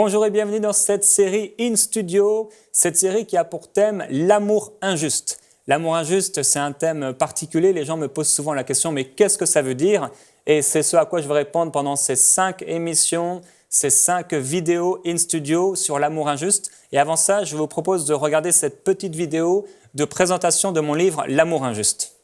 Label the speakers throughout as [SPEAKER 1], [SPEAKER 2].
[SPEAKER 1] Bonjour et bienvenue dans cette série In Studio, cette série qui a pour thème l'amour injuste. L'amour injuste, c'est un thème particulier. Les gens me posent souvent la question, mais qu'est-ce que ça veut dire? Et c'est ce à quoi je vais répondre pendant ces 5 émissions, ces 5 vidéos In Studio sur l'amour injuste. Et avant ça, je vous propose de regarder cette petite vidéo de présentation de mon livre L'amour injuste.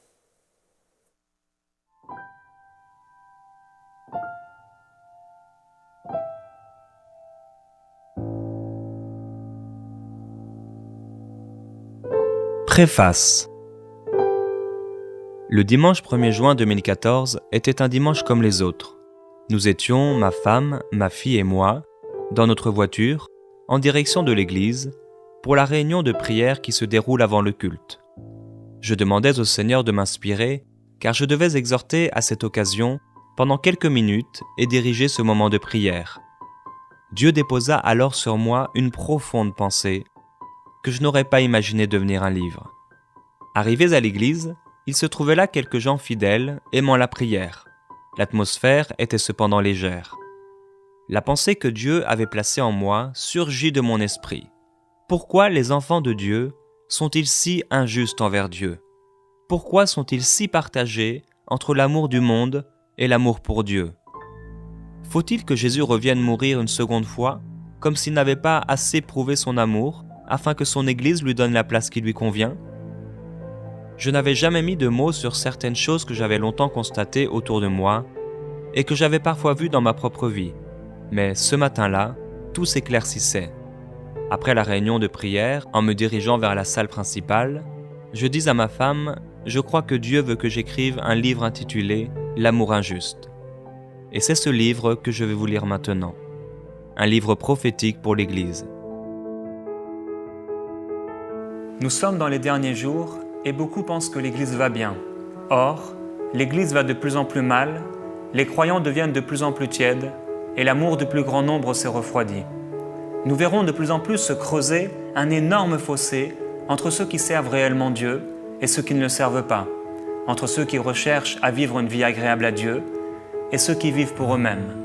[SPEAKER 2] Préface. Le dimanche 1er juin 2014 était un dimanche comme les autres. Nous étions, ma femme, ma fille et moi, dans notre voiture, en direction de l'église, pour la réunion de prière qui se déroule avant le culte. Je demandais au Seigneur de m'inspirer, car je devais exhorter à cette occasion pendant quelques minutes et diriger ce moment de prière. Dieu déposa alors sur moi une profonde pensée que je n'aurais pas imaginé devenir un livre. Arrivés à l'église, il se trouvait là quelques gens fidèles, aimant la prière. L'atmosphère était cependant légère. La pensée que Dieu avait placée en moi surgit de mon esprit. Pourquoi les enfants de Dieu sont-ils si injustes envers Dieu? Pourquoi sont-ils si partagés entre l'amour du monde et l'amour pour Dieu? Faut-il que Jésus revienne mourir une seconde fois, comme s'il n'avait pas assez prouvé son amour, afin que son Église lui donne la place qui lui convient? Je n'avais jamais mis de mots sur certaines choses que j'avais longtemps constatées autour de moi et que j'avais parfois vues dans ma propre vie. Mais ce matin-là, tout s'éclaircissait. Après la réunion de prière, en me dirigeant vers la salle principale, je dis à ma femme « Je crois que Dieu veut que j'écrive un livre intitulé « L'amour injuste ». Et c'est ce livre que je vais vous lire maintenant. Un livre prophétique pour l'Église.
[SPEAKER 1] Nous sommes dans les derniers jours et beaucoup pensent que l'Église va bien. Or, l'Église va de plus en plus mal, les croyants deviennent de plus en plus tièdes et l'amour du plus grand nombre s'est refroidi. Nous verrons de plus en plus se creuser un énorme fossé entre ceux qui servent réellement Dieu et ceux qui ne le servent pas, entre ceux qui recherchent à vivre une vie agréable à Dieu et ceux qui vivent pour eux-mêmes,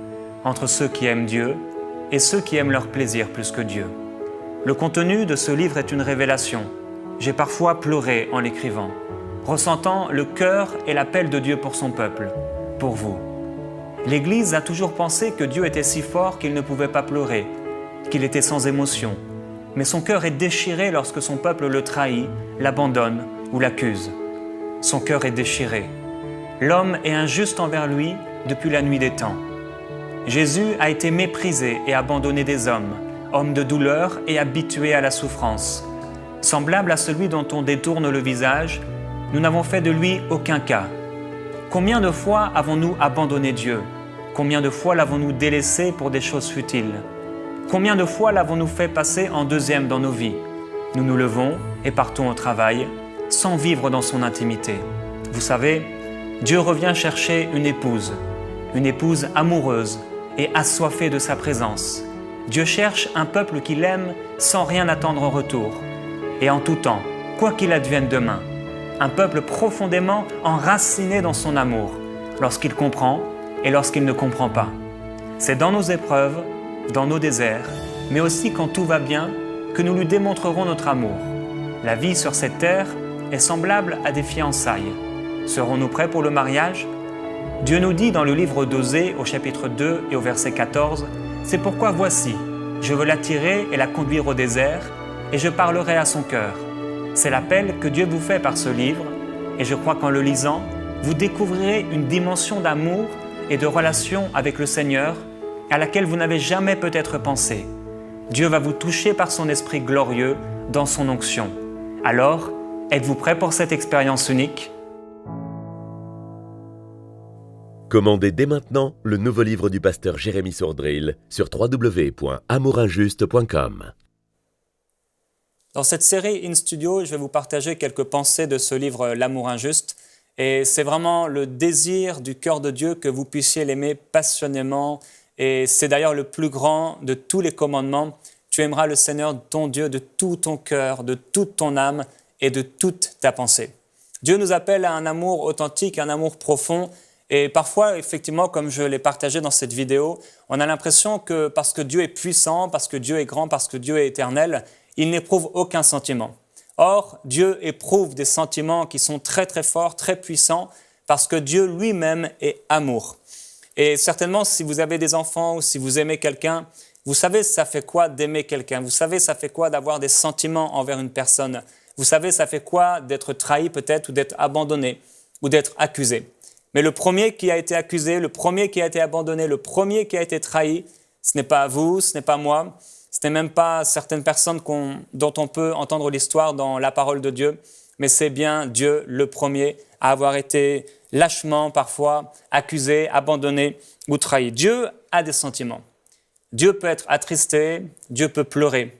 [SPEAKER 1] entre ceux qui aiment Dieu et ceux qui aiment leur plaisir plus que Dieu. Le contenu de ce livre est une révélation. J'ai parfois pleuré en l'écrivant, ressentant le cœur et l'appel de Dieu pour son peuple, pour vous. L'Église a toujours pensé que Dieu était si fort qu'il ne pouvait pas pleurer, qu'il était sans émotion. Mais son cœur est déchiré lorsque son peuple le trahit, l'abandonne ou l'accuse. Son cœur est déchiré. L'homme est injuste envers lui depuis la nuit des temps. Jésus a été méprisé et abandonné des hommes, homme de douleur et habitué à la souffrance. Semblable à celui dont on détourne le visage, nous n'avons fait de lui aucun cas. Combien de fois avons-nous abandonné Dieu? Combien de fois l'avons-nous délaissé pour des choses futiles? Combien de fois l'avons-nous fait passer en deuxième dans nos vies? Nous nous levons et partons au travail, sans vivre dans son intimité. Vous savez, Dieu revient chercher une épouse amoureuse et assoiffée de sa présence. Dieu cherche un peuple qui l'aime sans rien attendre en retour. Et en tout temps, quoi qu'il advienne demain, un peuple profondément enraciné dans son amour, lorsqu'il comprend et lorsqu'il ne comprend pas. C'est dans nos épreuves, dans nos déserts, mais aussi quand tout va bien, que nous lui démontrerons notre amour. La vie sur cette terre est semblable à des fiançailles. Serons-nous prêts pour le mariage? Dieu nous dit dans le livre d'Osée, au chapitre 2 et au verset 14, « C'est pourquoi voici, je veux l'attirer et la conduire au désert, et je parlerai à son cœur. » C'est l'appel que Dieu vous fait par ce livre, et je crois qu'en le lisant, vous découvrirez une dimension d'amour et de relation avec le Seigneur à laquelle vous n'avez jamais peut-être pensé. Dieu va vous toucher par son esprit glorieux dans son onction. Alors, êtes-vous prêts pour cette expérience unique?
[SPEAKER 3] Commandez dès maintenant le nouveau livre du pasteur Jérémy Sourdril sur www.amourinjuste.com.
[SPEAKER 1] Dans cette série In Studio, je vais vous partager quelques pensées de ce livre L'amour injuste. Et c'est vraiment le désir du cœur de Dieu que vous puissiez l'aimer passionnément. Et c'est d'ailleurs le plus grand de tous les commandements. Tu aimeras le Seigneur ton Dieu de tout ton cœur, de toute ton âme et de toute ta pensée. Dieu nous appelle à un amour authentique, un amour profond. Et parfois, effectivement, comme je l'ai partagé dans cette vidéo, on a l'impression que parce que Dieu est puissant, parce que Dieu est grand, parce que Dieu est éternel, il n'éprouve aucun sentiment. Or, Dieu éprouve des sentiments qui sont très très forts, très puissants, parce que Dieu lui-même est amour. Et certainement, si vous avez des enfants ou si vous aimez quelqu'un, vous savez ça fait quoi d'aimer quelqu'un. Vous savez ça fait quoi d'avoir des sentiments envers une personne. Vous savez ça fait quoi d'être trahi peut-être ou d'être abandonné ou d'être accusé. Mais le premier qui a été accusé, le premier qui a été abandonné, le premier qui a été trahi, ce n'est pas vous, ce n'est pas moi, ce n'est même pas certaines personnes dont on peut entendre l'histoire dans la parole de Dieu, mais c'est bien Dieu le premier à avoir été lâchement parfois accusé, abandonné ou trahi. Dieu a des sentiments. Dieu peut être attristé, Dieu peut pleurer.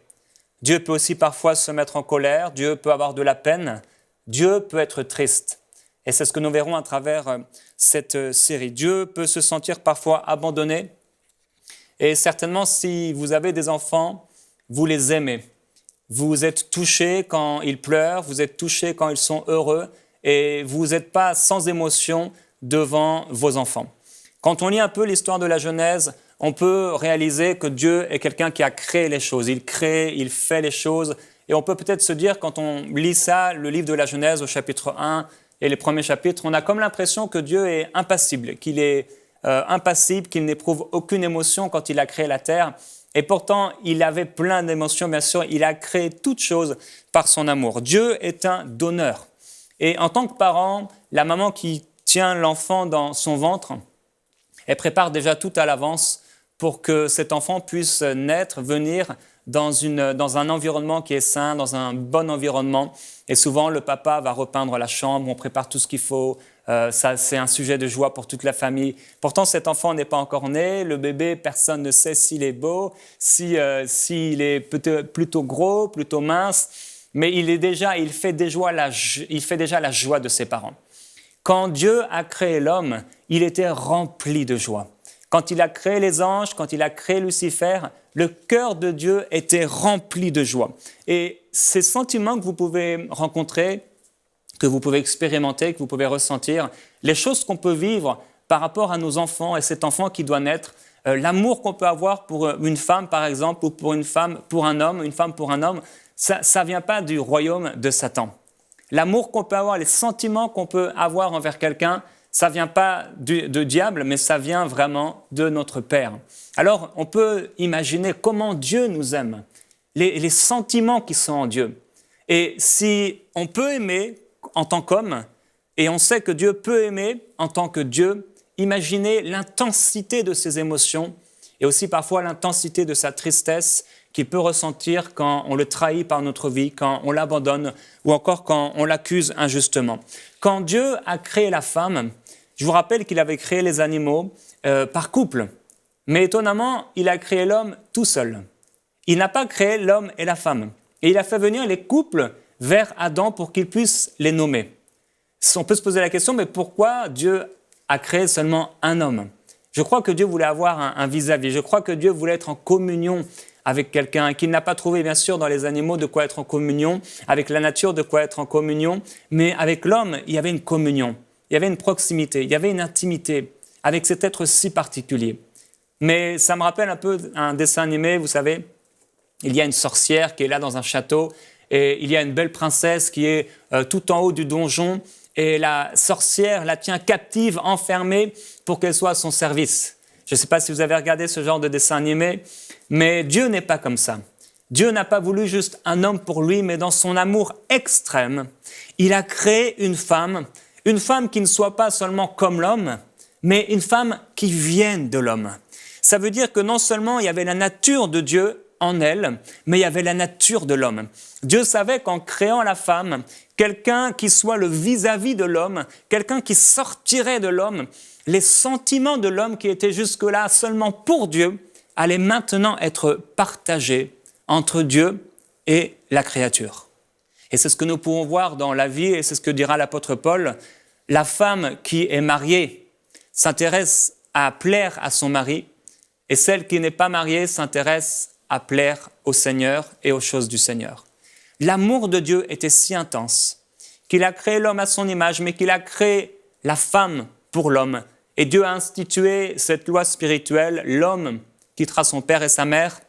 [SPEAKER 1] Dieu peut aussi parfois se mettre en colère, Dieu peut avoir de la peine, Dieu peut être triste. Et c'est ce que nous verrons à travers cette série. Dieu peut se sentir parfois abandonné. Et certainement, si vous avez des enfants, vous les aimez. Vous êtes touchés quand ils pleurent, vous êtes touchés quand ils sont heureux, et vous n'êtes pas sans émotion devant vos enfants. Quand on lit un peu l'histoire de la Genèse, on peut réaliser que Dieu est quelqu'un qui a créé les choses. Il crée, il fait les choses. Et on peut peut-être se dire, quand on lit ça, le livre de la Genèse au chapitre 1 et les premiers chapitres, on a comme l'impression que Dieu est impassible, qu'il est impassible, qu'il n'éprouve aucune émotion quand il a créé la terre. Et pourtant, il avait plein d'émotions, bien sûr. Il a créé toutes choses par son amour. Dieu est un donneur. Et en tant que parent, la maman qui tient l'enfant dans son ventre, elle prépare déjà tout à l'avance pour que cet enfant puisse naître, venir dans un environnement qui est sain, dans un bon environnement. Et souvent, le papa va repeindre la chambre, on prépare tout ce qu'il faut. Ça, c'est un sujet de joie pour toute la famille. Pourtant, cet enfant n'est pas encore né. Le bébé, personne ne sait s'il est beau, s'il est plutôt gros, plutôt mince. Mais il fait déjà la joie de ses parents. Quand Dieu a créé l'homme, il était rempli de joie. Quand il a créé les anges, quand il a créé Lucifer, le cœur de Dieu était rempli de joie. Et ces sentiments que vous pouvez rencontrer, que vous pouvez expérimenter, que vous pouvez ressentir, les choses qu'on peut vivre par rapport à nos enfants et cet enfant qui doit naître, l'amour qu'on peut avoir pour une femme, par exemple, ou pour une femme pour un homme, une femme pour un homme, ça ne vient pas du royaume de Satan. L'amour qu'on peut avoir, les sentiments qu'on peut avoir envers quelqu'un, ça ne vient pas de diable, mais ça vient vraiment de notre Père. Alors, on peut imaginer comment Dieu nous aime, les sentiments qui sont en Dieu. Et si on peut aimer en tant qu'homme, et on sait que Dieu peut aimer en tant que Dieu, imaginez l'intensité de ses émotions et aussi parfois l'intensité de sa tristesse qu'il peut ressentir quand on le trahit par notre vie, quand on l'abandonne ou encore quand on l'accuse injustement. Quand Dieu a créé la femme, je vous rappelle qu'il avait créé les animaux par couple. Mais étonnamment, il a créé l'homme tout seul. Il n'a pas créé l'homme et la femme. Et il a fait venir les couples vers Adam pour qu'il puisse les nommer. On peut se poser la question, mais pourquoi Dieu a créé seulement un homme? Je crois que Dieu voulait avoir un vis-à-vis. Je crois que Dieu voulait être en communion avec quelqu'un, qu'il n'a pas trouvé bien sûr dans les animaux de quoi être en communion, avec la nature de quoi être en communion, mais avec l'homme, il y avait une communion, il y avait une proximité, il y avait une intimité avec cet être si particulier. Mais ça me rappelle un peu un dessin animé, vous savez, il y a une sorcière qui est là dans un château et il y a une belle princesse qui est tout en haut du donjon et la sorcière la tient captive, enfermée pour qu'elle soit à son service. Je ne sais pas si vous avez regardé ce genre de dessin animé, mais Dieu n'est pas comme ça. Dieu n'a pas voulu juste un homme pour lui, mais dans son amour extrême, il a créé une femme qui ne soit pas seulement comme l'homme, mais une femme qui vienne de l'homme. Ça veut dire que non seulement il y avait la nature de Dieu en elle, mais il y avait la nature de l'homme. Dieu savait qu'en créant la femme, quelqu'un qui soit le vis-à-vis de l'homme, quelqu'un qui sortirait de l'homme, les sentiments de l'homme qui étaient jusque-là seulement pour Dieu allaient maintenant être partagés entre Dieu et la créature. Et c'est ce que nous pouvons voir dans la vie, et c'est ce que dira l'apôtre Paul. La femme qui est mariée s'intéresse à plaire à son mari, et celle qui n'est pas mariée s'intéresse à plaire au Seigneur et aux choses du Seigneur. L'amour de Dieu était si intense qu'il a créé l'homme à son image, mais qu'il a créé la femme pour l'homme, Et Dieu a institué cette loi spirituelle, l'homme quittera son père et sa mère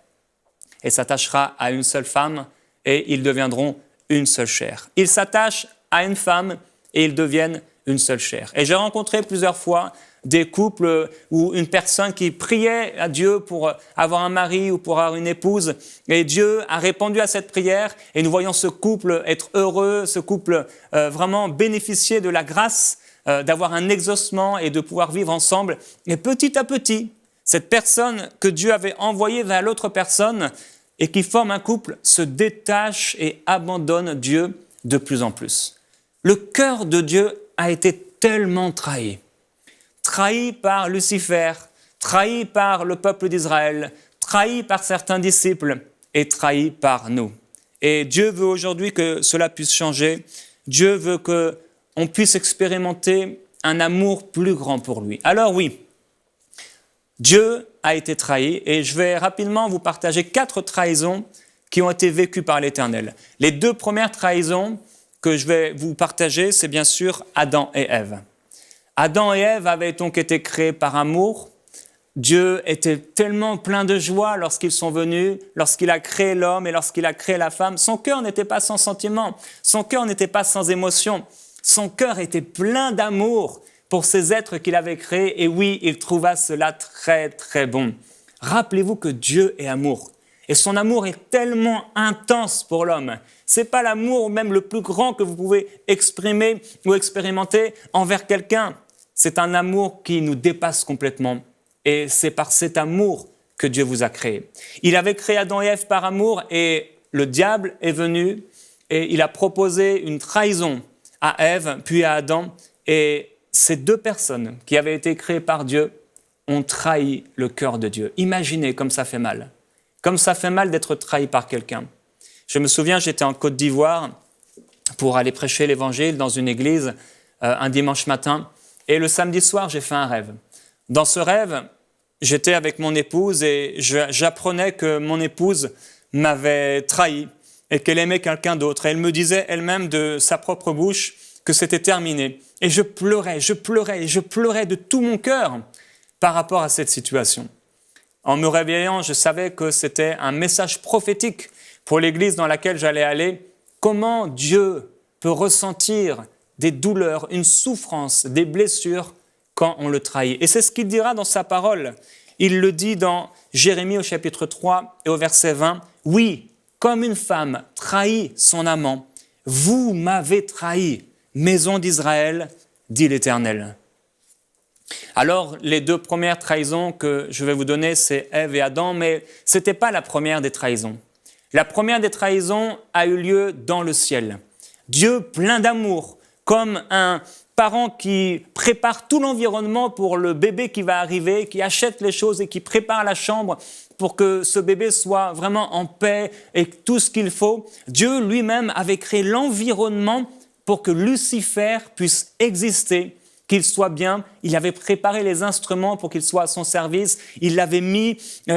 [SPEAKER 1] et s'attachera à une seule femme et ils deviendront une seule chair. Ils s'attachent à une femme et ils deviennent une seule chair. Et j'ai rencontré plusieurs fois des couples ou une personne qui priait à Dieu pour avoir un mari ou pour avoir une épouse. Et Dieu a répondu à cette prière et nous voyons ce couple être heureux, ce couple vraiment bénéficier de la grâce d'avoir un exaucement et de pouvoir vivre ensemble. Et petit à petit, cette personne que Dieu avait envoyée vers l'autre personne et qui forme un couple se détache et abandonne Dieu de plus en plus. Le cœur de Dieu a été tellement trahi. Trahi par Lucifer, trahi par le peuple d'Israël, trahi par certains disciples et trahi par nous. Et Dieu veut aujourd'hui que cela puisse changer. Dieu veut qu'on puisse expérimenter un amour plus grand pour lui. Alors oui, Dieu a été trahi et je vais rapidement vous partager 4 trahisons qui ont été vécues par l'Éternel. Les 2 premières trahisons que je vais vous partager, c'est bien sûr Adam et Ève. Adam et Ève avaient donc été créés par amour. Dieu était tellement plein de joie lorsqu'ils sont venus, lorsqu'il a créé l'homme et lorsqu'il a créé la femme. Son cœur n'était pas sans sentiment, son cœur n'était pas sans émotion. Son cœur était plein d'amour pour ces êtres qu'il avait créés. Et oui, il trouva cela très, très bon. Rappelez-vous que Dieu est amour. Et son amour est tellement intense pour l'homme. Ce n'est pas l'amour même le plus grand que vous pouvez exprimer ou expérimenter envers quelqu'un. C'est un amour qui nous dépasse complètement. Et c'est par cet amour que Dieu vous a créé. Il avait créé Adam et Ève par amour et le diable est venu et il a proposé une trahison à Ève puis à Adam. Et ces 2 personnes qui avaient été créées par Dieu ont trahi le cœur de Dieu. Imaginez comme ça fait mal. Comme ça fait mal d'être trahi par quelqu'un. Je me souviens, j'étais en Côte d'Ivoire pour aller prêcher l'évangile dans une église un dimanche matin. Et le samedi soir, j'ai fait un rêve. Dans ce rêve, j'étais avec mon épouse et j'apprenais que mon épouse m'avait trahi et qu'elle aimait quelqu'un d'autre. Et elle me disait elle-même de sa propre bouche que c'était terminé. Et je pleurais de tout mon cœur par rapport à cette situation. En me réveillant, je savais que c'était un message prophétique pour l'église dans laquelle j'allais aller. Comment Dieu peut ressentir des douleurs, une souffrance, des blessures quand on le trahit. Et c'est ce qu'il dira dans sa parole. Il le dit dans Jérémie au chapitre 3 et au verset 20. « Oui, comme une femme trahit son amant, vous m'avez trahi, maison d'Israël, dit l'Éternel. » Alors, les 2 premières trahisons que je vais vous donner, c'est Ève et Adam, mais ce n'était pas la première des trahisons. La première des trahisons a eu lieu dans le ciel. Dieu, plein d'amour, comme un parent qui prépare tout l'environnement pour le bébé qui va arriver, qui achète les choses et qui prépare la chambre pour que ce bébé soit vraiment en paix et tout ce qu'il faut. Dieu lui-même avait créé l'environnement pour que Lucifer puisse exister, qu'il soit bien. Il avait préparé les instruments pour qu'il soit à son service. Il l'avait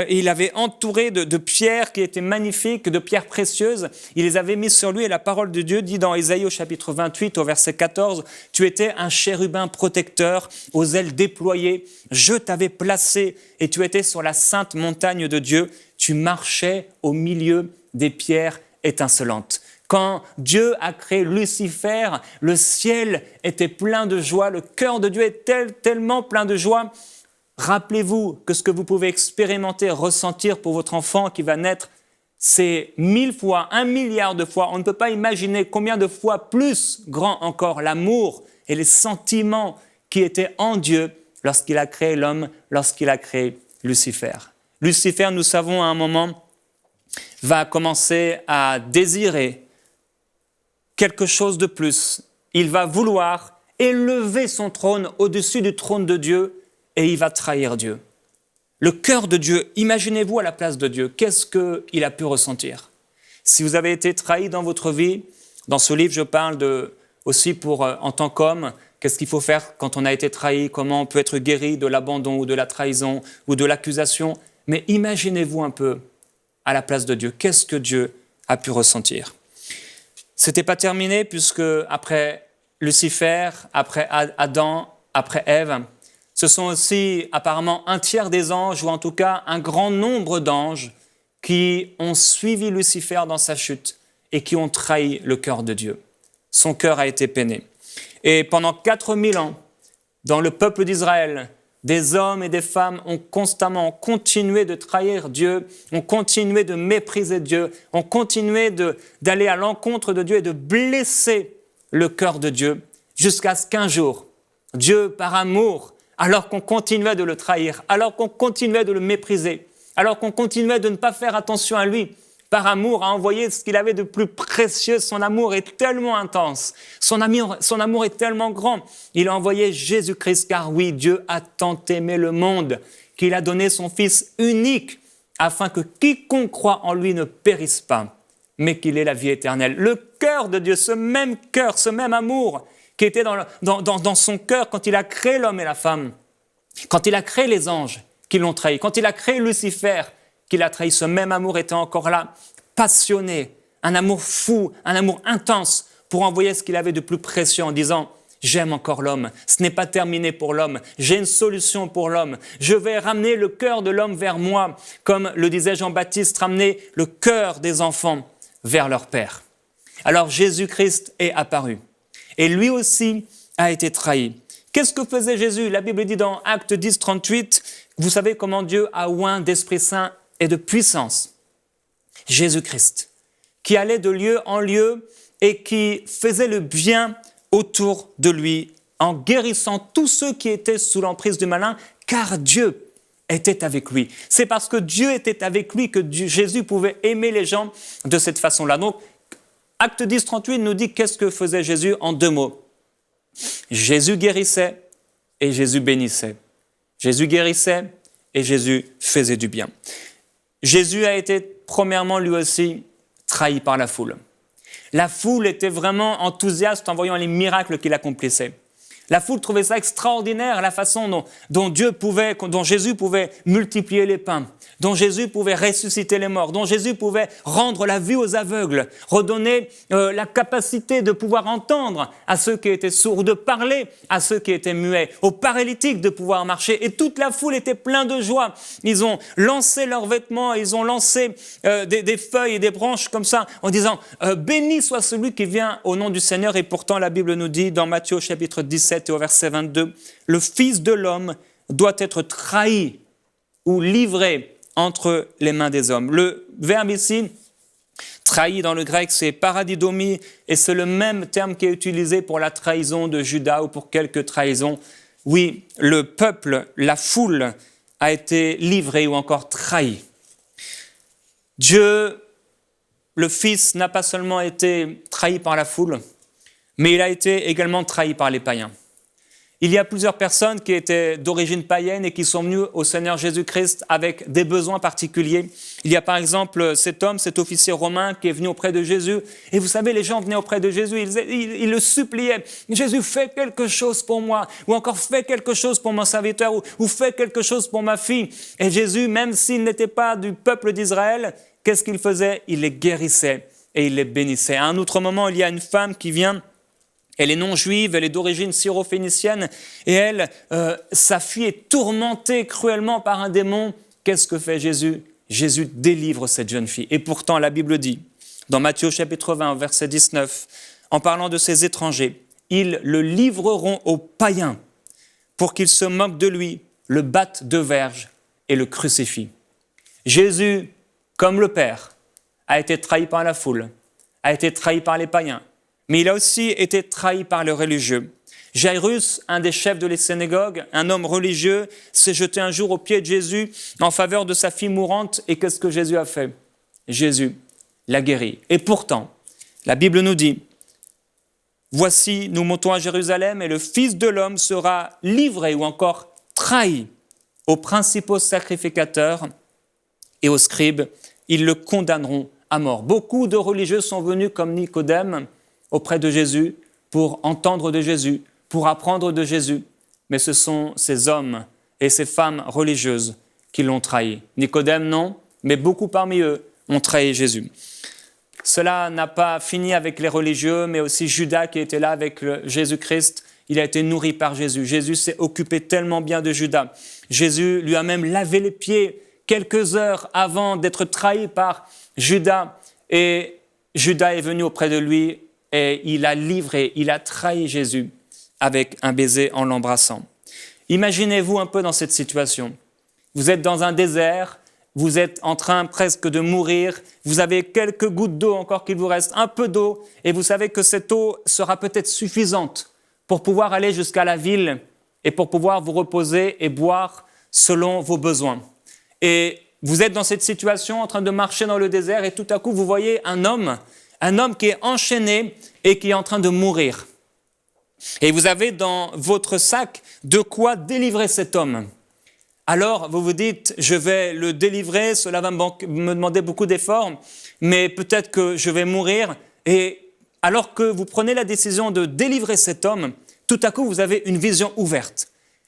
[SPEAKER 1] il l'avait entouré de pierres qui étaient magnifiques, de pierres précieuses. Il les avait mises sur lui et la parole de Dieu dit dans Ésaïe au chapitre 28 au verset 14, « Tu étais un chérubin protecteur aux ailes déployées. Je t'avais placé et tu étais sur la sainte montagne de Dieu. Tu marchais au milieu des pierres étincelantes. » Quand Dieu a créé Lucifer, le ciel était plein de joie, le cœur de Dieu est tellement plein de joie. Rappelez-vous que ce que vous pouvez expérimenter, ressentir pour votre enfant qui va naître, c'est 1000 fois, 1 milliard de fois. On ne peut pas imaginer combien de fois plus grand encore l'amour et les sentiments qui étaient en Dieu lorsqu'il a créé l'homme, lorsqu'il a créé Lucifer. Lucifer, nous savons à un moment, va commencer à désirer quelque chose de plus. Il va vouloir élever son trône au-dessus du trône de Dieu et il va trahir Dieu. Le cœur de Dieu, imaginez-vous à la place de Dieu, qu'est-ce qu'il a pu ressentir? Si vous avez été trahi dans votre vie, dans ce livre je parle aussi en tant qu'homme, qu'est-ce qu'il faut faire quand on a été trahi, comment on peut être guéri de l'abandon ou de la trahison ou de l'accusation. Mais imaginez-vous un peu à la place de Dieu, qu'est-ce que Dieu a pu ressentir? C'était pas terminé puisque après Lucifer, après Adam, après Ève, ce sont aussi apparemment un tiers des anges, ou en tout cas un grand nombre d'anges qui ont suivi Lucifer dans sa chute et qui ont trahi le cœur de Dieu. Son cœur a été peiné. Et pendant 4000 ans, dans le peuple d'Israël, des hommes et des femmes ont constamment continué de trahir Dieu, ont continué de mépriser Dieu, ont continué d'aller à l'encontre de Dieu et de blesser le cœur de Dieu, jusqu'à ce qu'un jour, Dieu, par amour, alors qu'on continuait de le trahir, alors qu'on continuait de le mépriser, alors qu'on continuait de ne pas faire attention à lui, par amour, a envoyé ce qu'il avait de plus précieux. Son amour est tellement intense, son amour est tellement grand. Il a envoyé Jésus-Christ, car oui, Dieu a tant aimé le monde qu'il a donné son Fils unique, afin que quiconque croit en lui ne périsse pas, mais qu'il ait la vie éternelle. Le cœur de Dieu, ce même amour qui était dans son cœur quand il a créé l'homme et la femme, quand il a créé les anges qui l'ont trahi, quand il a créé Lucifer, qu'il a trahi, ce même amour était encore là, passionné, un amour fou, un amour intense, pour envoyer ce qu'il avait de plus précieux en disant « J'aime encore l'homme, ce n'est pas terminé pour l'homme, j'ai une solution pour l'homme, je vais ramener le cœur de l'homme vers moi, comme le disait Jean-Baptiste, ramener le cœur des enfants vers leur père. » Alors Jésus-Christ est apparu, et lui aussi a été trahi. Qu'est-ce que faisait Jésus? La Bible dit dans Actes 10, 38, vous savez comment Dieu a oint d'Esprit Saint et de puissance. Jésus-Christ, qui allait de lieu en lieu et qui faisait le bien autour de lui en guérissant tous ceux qui étaient sous l'emprise du malin, car Dieu était avec lui. C'est parce que Dieu était avec lui que Jésus pouvait aimer les gens de cette façon-là. Donc, Acte 10, 38 nous dit qu'est-ce que faisait Jésus en 2 mots. Jésus guérissait et Jésus bénissait. Jésus guérissait et Jésus faisait du bien. Jésus a été premièrement lui aussi trahi par la foule. La foule était vraiment enthousiaste en voyant les miracles qu'il accomplissait. La foule trouvait ça extraordinaire, la façon dont Jésus pouvait multiplier les pains, dont Jésus pouvait ressusciter les morts, dont Jésus pouvait rendre la vue aux aveugles, redonner la capacité de pouvoir entendre à ceux qui étaient sourds, de parler à ceux qui étaient muets, aux paralytiques de pouvoir marcher. Et toute la foule était pleine de joie. Ils ont lancé leurs vêtements, ils ont lancé des feuilles et des branches comme ça en disant « Béni soit celui qui vient au nom du Seigneur ». Et pourtant, la Bible nous dit dans Matthieu chapitre 17 et au verset 22, « Le Fils de l'homme doit être trahi ou livré entre les mains des hommes ». Le verbe ici, trahi dans le grec, c'est paradidomie, et c'est le même terme qui est utilisé pour la trahison de Judas ou pour quelques trahisons. Oui, le peuple, la foule a été livré ou encore trahi. Dieu, le Fils, n'a pas seulement été trahi par la foule, mais il a été également trahi par les païens. Il y a plusieurs personnes qui étaient d'origine païenne et qui sont venues au Seigneur Jésus-Christ avec des besoins particuliers. Il y a par exemple cet officier romain qui est venu auprès de Jésus. Et vous savez, les gens venaient auprès de Jésus, ils le suppliaient. « Jésus, fais quelque chose pour moi » ou encore « fais quelque chose pour mon serviteur » ou « fais quelque chose pour ma fille ». Et Jésus, même s'il n'était pas du peuple d'Israël, qu'est-ce qu'il faisait? Il les guérissait et il les bénissait. À un autre moment, il y a une femme qui vient. Elle est non juive, elle est d'origine syro-phénicienne et elle, sa fille est tourmentée cruellement par un démon. Qu'est-ce que fait Jésus? Jésus délivre cette jeune fille. Et pourtant, la Bible dit, dans Matthieu chapitre 20, verset 19, en parlant de ces étrangers, ils le livreront aux païens pour qu'ils se moquent de lui, le battent de verge et le crucifient. Jésus, comme le Père, a été trahi par la foule, a été trahi par les païens, mais il a aussi été trahi par les religieux. Jairus, un des chefs de la synagogue, un homme religieux, s'est jeté un jour aux pieds de Jésus en faveur de sa fille mourante. Et qu'est-ce que Jésus a fait? Jésus l'a guéri. Et pourtant, la Bible nous dit, « Voici, nous montons à Jérusalem et le Fils de l'homme sera livré ou encore trahi aux principaux sacrificateurs et aux scribes. Ils le condamneront à mort. » Beaucoup de religieux sont venus comme Nicodème auprès de Jésus pour entendre de Jésus, pour apprendre de Jésus. Mais ce sont ces hommes et ces femmes religieuses qui l'ont trahi. Nicodème, non, mais beaucoup parmi eux ont trahi Jésus. Cela n'a pas fini avec les religieux, mais aussi Judas qui était là avec Jésus-Christ. il a été nourri par Jésus. Jésus s'est occupé tellement bien de Judas. Jésus lui a même lavé les pieds quelques heures avant d'être trahi par Judas. Et Judas est venu auprès de lui et il a livré, il a trahi Jésus avec un baiser en l'embrassant. Imaginez-vous un peu dans cette situation. Vous êtes dans un désert, vous êtes en train presque de mourir, vous avez quelques gouttes d'eau encore qu'il vous reste, un peu d'eau, et vous savez que cette eau sera peut-être suffisante pour pouvoir aller jusqu'à la ville et pour pouvoir vous reposer et boire selon vos besoins. Et vous êtes dans cette situation en train de marcher dans le désert et tout à coup vous voyez un homme qui est enchaîné et qui est en train de mourir. Et vous avez dans votre sac de quoi délivrer cet homme. Alors, vous vous dites, je vais le délivrer, cela va me demander beaucoup d'efforts, mais peut-être que je vais mourir. Et alors que vous prenez la décision de délivrer cet homme, tout à coup, vous avez une vision ouverte.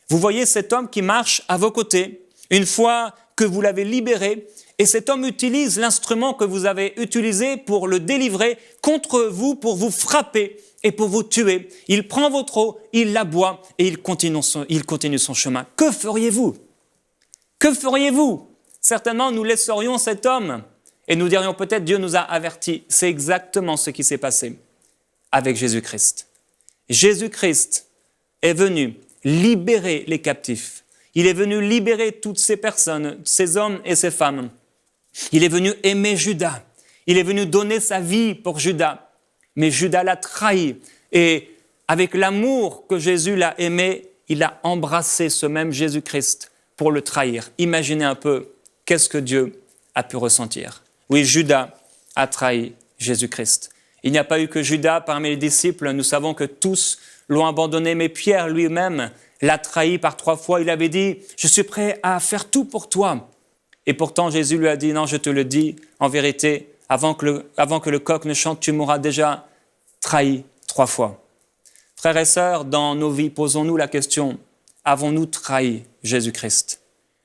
[SPEAKER 1] Vous voyez cet homme qui marche à vos côtés, une fois que vous l'avez libéré, et cet homme utilise l'instrument que vous avez utilisé pour le délivrer contre vous, pour vous frapper et pour vous tuer. Il prend votre eau, il la boit et il continue son chemin. Que feriez-vous ? Que feriez-vous ? Certainement, nous laisserions cet homme et nous dirions peut-être Dieu nous a avertis. C'est exactement ce qui s'est passé avec Jésus-Christ. Jésus-Christ est venu libérer les captifs. Il est venu libérer toutes ces personnes, ces hommes et ces femmes. Il est venu aimer Judas. Il est venu donner sa vie pour Judas. Mais Judas l'a trahi. Et avec l'amour que Jésus l'a aimé, il a embrassé ce même Jésus-Christ pour le trahir. Imaginez un peu qu'est-ce que Dieu a pu ressentir. Oui, Judas a trahi Jésus-Christ. Il n'y a pas eu que Judas parmi les disciples. Nous savons que tous l'ont abandonné, mais Pierre lui-même l'a trahi par 3 fois. Il avait dit « Je suis prêt à faire tout pour toi ». Et pourtant, Jésus lui a dit « Non, je te le dis, en vérité, avant que le coq ne chante, tu m'auras déjà trahi 3 fois ». Frères et sœurs, dans nos vies, posons-nous la question, avons-nous trahi Jésus-Christ ?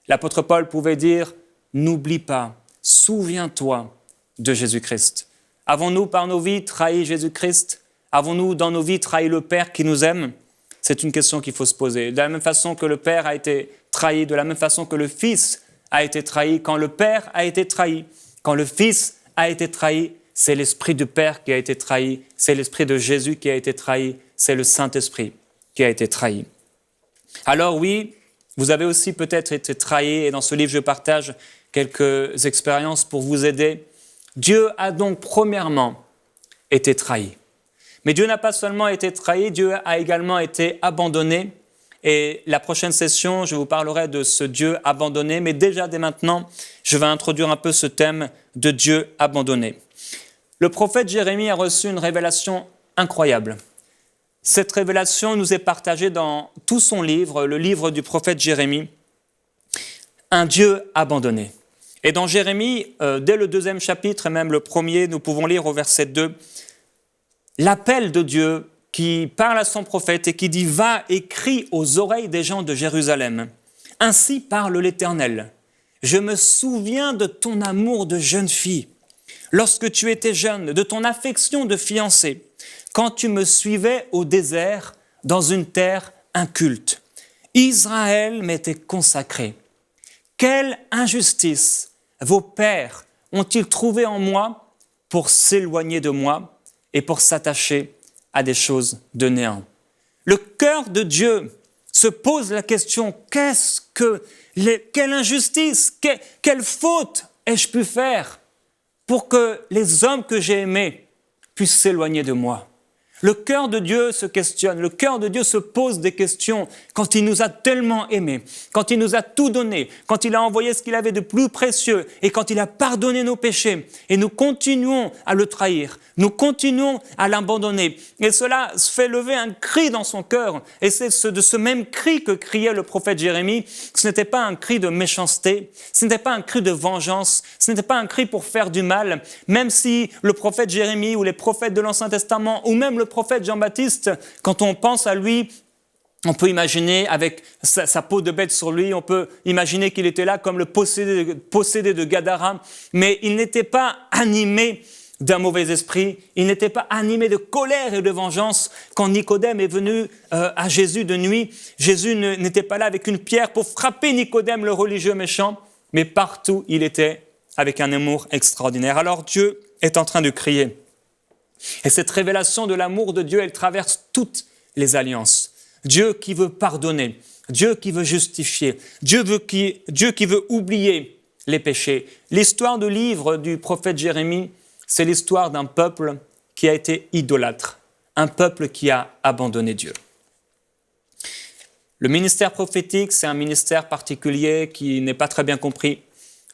[SPEAKER 1] L'apôtre Paul pouvait dire « N'oublie pas, souviens-toi de Jésus-Christ ». Avons-nous par nos vies trahi Jésus-Christ ? Avons-nous dans nos vies trahi le Père qui nous aime ? C'est une question qu'il faut se poser. De la même façon que le Père a été trahi, de la même façon que le Fils a été trahi, quand le Père a été trahi, quand le Fils a été trahi, c'est l'Esprit du Père qui a été trahi, c'est l'Esprit de Jésus qui a été trahi, c'est le Saint-Esprit qui a été trahi. Alors oui, vous avez aussi peut-être été trahi, et dans ce livre, je partage quelques expériences pour vous aider. Dieu a donc premièrement été trahi. Mais Dieu n'a pas seulement été trahi, Dieu a également été abandonné. Et la prochaine session, je vous parlerai de ce Dieu abandonné, mais déjà dès maintenant, je vais introduire un peu ce thème de Dieu abandonné. Le prophète Jérémie a reçu une révélation incroyable. Cette révélation nous est partagée dans tout son livre, le livre du prophète Jérémie, un Dieu abandonné. Et dans Jérémie, dès le 2e chapitre et même le 1er, nous pouvons lire au verset 2, l'appel de Dieu qui parle à son prophète et qui dit « Va et crie aux oreilles des gens de Jérusalem. Ainsi parle l'Éternel. Je me souviens de ton amour de jeune fille, lorsque tu étais jeune, de ton affection de fiancée, quand tu me suivais au désert dans une terre inculte. Israël m'était consacré. Quelle injustice vos pères ont-ils trouvé en moi pour s'éloigner de moi et pour s'attacher à des choses de néant. » Le cœur de Dieu se pose la question, quelle injustice, quelle faute ai-je pu faire pour que les hommes que j'ai aimés puissent s'éloigner de moi ? Le cœur de Dieu se questionne, le cœur de Dieu se pose des questions quand il nous a tellement aimés, quand il nous a tout donné, quand il a envoyé ce qu'il avait de plus précieux et quand il a pardonné nos péchés. Et nous continuons à le trahir, nous continuons à l'abandonner. Et cela fait lever un cri dans son cœur. Et c'est de ce même cri que criait le prophète Jérémie. Ce n'était pas un cri de méchanceté, ce n'était pas un cri de vengeance, ce n'était pas un cri pour faire du mal. Même si le prophète Jérémie ou les prophètes de l'Ancien Testament ou même le prophète Jean-Baptiste, quand on pense à lui, on peut imaginer avec sa peau de bête sur lui, on peut imaginer qu'il était là comme le possédé de Gadara, mais il n'était pas animé d'un mauvais esprit. Il n'était pas animé de colère et de vengeance. Quand Nicodème est venu à Jésus de nuit, Jésus n'était pas là avec une pierre pour frapper Nicodème, le religieux méchant, mais partout il était avec un amour extraordinaire. Alors Dieu est en train de crier. Et cette révélation de l'amour de Dieu, elle traverse toutes les alliances. Dieu qui veut pardonner, Dieu qui veut justifier, Dieu qui veut oublier les péchés. L'histoire du livre du prophète Jérémie, c'est l'histoire d'un peuple qui a été idolâtre, un peuple qui a abandonné Dieu. Le ministère prophétique, c'est un ministère particulier qui n'est pas très bien compris.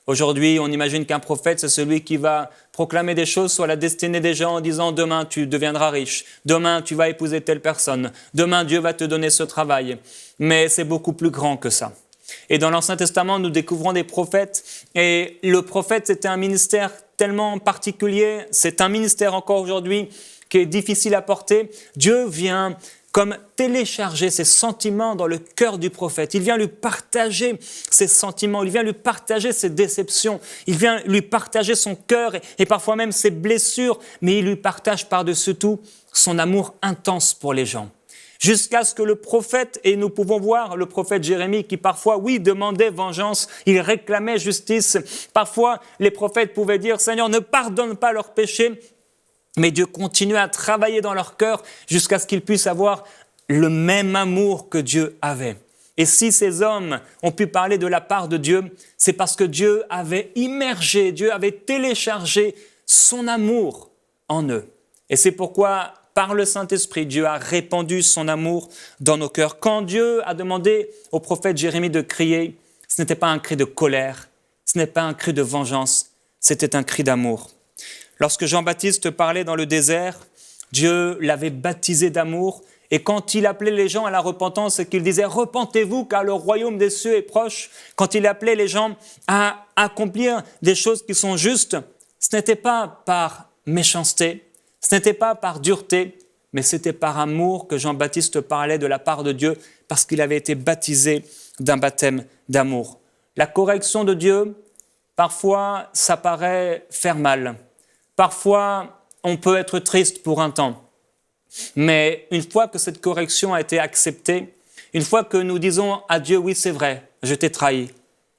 [SPEAKER 1] Aujourd'hui, on imagine qu'un prophète, c'est celui qui va proclamer des choses sur la destinée des gens en disant « Demain, tu deviendras riche. Demain, tu vas épouser telle personne. Demain, Dieu va te donner ce travail. » Mais c'est beaucoup plus grand que ça. Et dans l'Ancien Testament, nous découvrons des prophètes. Et le prophète, c'était un ministère tellement particulier. C'est un ministère encore aujourd'hui qui est difficile à porter. Dieu vient comme télécharger ses sentiments dans le cœur du prophète. Il vient lui partager ses sentiments, il vient lui partager ses déceptions, il vient lui partager son cœur et parfois même ses blessures, mais il lui partage par-dessus tout son amour intense pour les gens. Jusqu'à ce que le prophète, et nous pouvons voir le prophète Jérémie qui parfois, oui, demandait vengeance, il réclamait justice. Parfois, les prophètes pouvaient dire « Seigneur, ne pardonne pas leurs péchés ». Mais Dieu continue à travailler dans leur cœur jusqu'à ce qu'ils puissent avoir le même amour que Dieu avait. Et si ces hommes ont pu parler de la part de Dieu, c'est parce que Dieu avait immergé, Dieu avait téléchargé son amour en eux. Et c'est pourquoi, par le Saint-Esprit, Dieu a répandu son amour dans nos cœurs. Quand Dieu a demandé au prophète Jérémie de crier, ce n'était pas un cri de colère, ce n'est pas un cri de vengeance, c'était un cri d'amour. Lorsque Jean-Baptiste parlait dans le désert, Dieu l'avait baptisé d'amour. Et quand il appelait les gens à la repentance et qu'il disait « Repentez-vous car le royaume des cieux est proche », quand il appelait les gens à accomplir des choses qui sont justes, ce n'était pas par méchanceté, ce n'était pas par dureté, mais c'était par amour que Jean-Baptiste parlait de la part de Dieu parce qu'il avait été baptisé d'un baptême d'amour. La correction de Dieu, parfois, ça paraît faire mal. Parfois, on peut être triste pour un temps. Mais une fois que cette correction a été acceptée, une fois que nous disons à Dieu « Oui, c'est vrai, je t'ai trahi.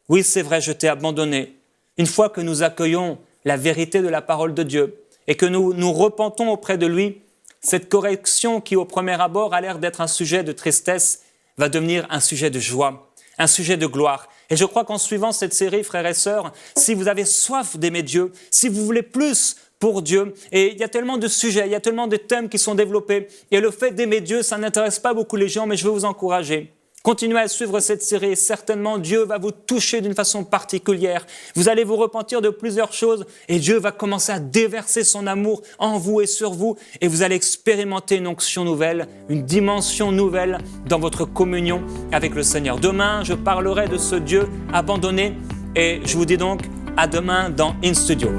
[SPEAKER 1] Oui, c'est vrai, je t'ai abandonné. » Une fois que nous accueillons la vérité de la parole de Dieu et que nous nous repentons auprès de lui, cette correction qui au premier abord a l'air d'être un sujet de tristesse va devenir un sujet de joie, un sujet de gloire. Et je crois qu'en suivant cette série, frères et sœurs, si vous avez soif d'aimer Dieu, si vous voulez plus pour Dieu, et il y a tellement de sujets, il y a tellement de thèmes qui sont développés, et le fait d'aimer Dieu, ça n'intéresse pas beaucoup les gens, mais je veux vous encourager. Continuez à suivre cette série et certainement Dieu va vous toucher d'une façon particulière. Vous allez vous repentir de plusieurs choses et Dieu va commencer à déverser son amour en vous et sur vous et vous allez expérimenter une onction nouvelle, une dimension nouvelle dans votre communion avec le Seigneur. Demain, je parlerai de ce Dieu abandonné et je vous dis donc à demain dans In Studio.